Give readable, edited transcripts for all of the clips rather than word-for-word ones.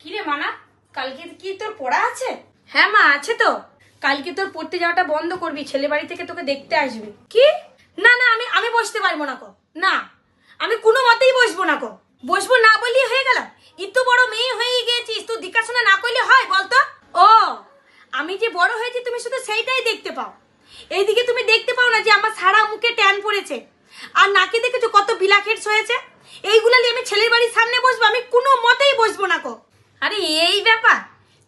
কি রে মানা, কালকে কি তোর পড়া আছে? হ্যাঁ মা, আছে তো। কালকে তোর পড়তে যাওয়াটা বন্ধ করবি, ছেলে বাড়ি থেকে তোকে দেখতে আসবে। কি? না না, আমি আমি বসতে পারবো না কো। না, আমি কোনো মতেই বসবো না কো। বসবো না বললেই হয়ে গেল? এত বড় মেয়ে হয়ে গেছিস, তুই দেখাশোনা না করলে হয় বলতো? ও, আমি যে বড় হয়েছি তুমি শুধু সেইটাই দেখতে পাও। এইদিকে তুমি দেখতে পাও না যে আমার সারা মুখে ট্যান পড়েছে, আর নাকে দেখেছো কত বিলাকেটস হয়েছে। এইগুলা নিয়ে আমি ছেলের বাড়ির সামনে বসবো? আমি কোনো মতেই বসবো না কো। আরে এই ব্যাপার,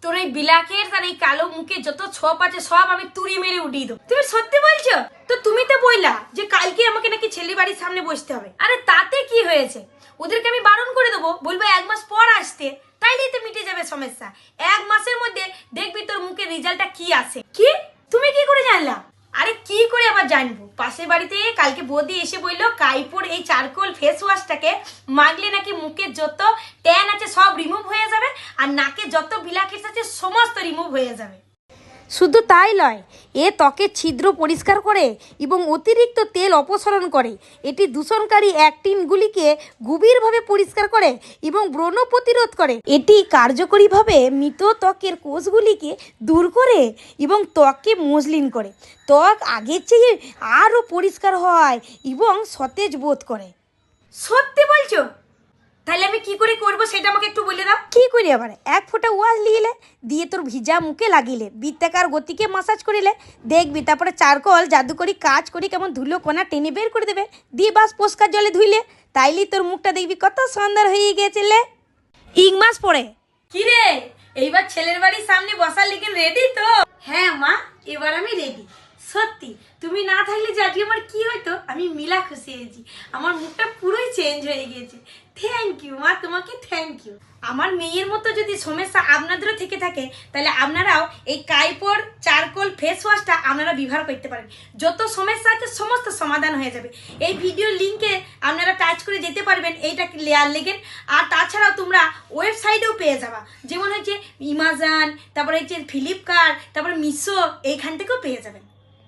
তোর এই বিলাকের আর এই কালো মুখে যত ছোপ আছে সব আমি তুড়ি মেরে উঠিয়ে দেবো। তুমি সত্যি বলছো? তো তুমি তো বললা যে কালকে আমাকে নাকি ছেলে বাড়ির সামনে বসতে হবে। আরে তাতে কি হয়েছে? ওদেরকে আমি বারণ করে দেবো, বলবো 1 মাস পর আসতে, তাইলেই তো মিটে যাবে সমস্যা। 1 মাসের মধ্যে দেখবি তোর মুখের রেজাল্টটা কি আসে। কি? তুমি কি করে জানলা? আরে কি করে আবার জানবো, পাশের বাড়িতে কালকে বৌদি এসে বললো কাইপুর এই চারকোল ফেস ওয়াশটাকে মাখলে নাকি মুখের যত ট্যান আছে সব রিমুভ হয়ে যাবে, আর নাকে যত বিলাকিস আছে সমস্ত রিমুভ হয়ে যাবে। শুধু তাই নয়, এ ত্বকের ছিদ্র পরিষ্কার করে এবং অতিরিক্ত তেল অপসারণ করে। এটি দূষণকারী অ্যাক্টিনগুলিকে গভীরভাবে পরিষ্কার করে এবং ব্রণ প্রতিরোধ করে। এটি কার্যকরীভাবে মৃত ত্বকের কোষগুলিকে দূর করে এবং ত্বককে মসৃণ করে। ত্বক আগের চেয়ে আরও পরিষ্কার হয় এবং সতেজ বোধ করে। সত্যি বলছো? তাহলে আমি কি করে করবো সেটা আমাকে একটু বলে দাও। কি করি আবার? 1 ফোঁটা ওয়াশ লিলে দিয়ে তোর ভিজা মুখে লাগিলে বৃত্তাকার গতিকে মাসাজ করিলে দেখবি, তারপরে চারকোল জাদু করি কাজ করি কেমন ধুলো কোনা টেনে বের করে দেবে, দিয়ে বাস পরিষ্কার জলে ধুইলে তাইলেই তোর মুখটা দেখবি কত সুন্দর হয়ে গেছিলে 1 মাস পরে। কি রে, এইবার ছেলের বাড়ির সামনে বসার লিখে রেডি তো? হ্যাঁ মা, এবার আমি রেডি। সত্যি তুমি না থাকলে যে আজকে আমার কি হয়তো, আমি মিলা খুশি হয়েছি। আমার মুখটা পুরোই চেঞ্জ হয়ে গিয়েছে। থ্যাংক ইউ মা, তোমাকে থ্যাংক ইউ। আমার মেয়ের মতো যদি সমস্যা আপনাদেরও থেকে থাকে, তাহলে আপনারাও এই কাইপোর চারকোল ফেস ওয়াশটা আপনারা ব্যবহার করতে পারেন। যত সমস্যা আছে সমস্ত সমাধান হয়ে যাবে। এই ভিডিও লিঙ্কে আপনারা টাচ করে যেতে পারবেন, এইটা লেয়ার লেগেন। আর তাছাড়াও তোমরা ওয়েবসাইটেও পেয়ে যাবা, যেমন হচ্ছে অ্যামাজন, তারপরে হচ্ছে ফ্লিপকার্ট, তারপরে মিশো, এইখান থেকেও পেয়ে যাবেন।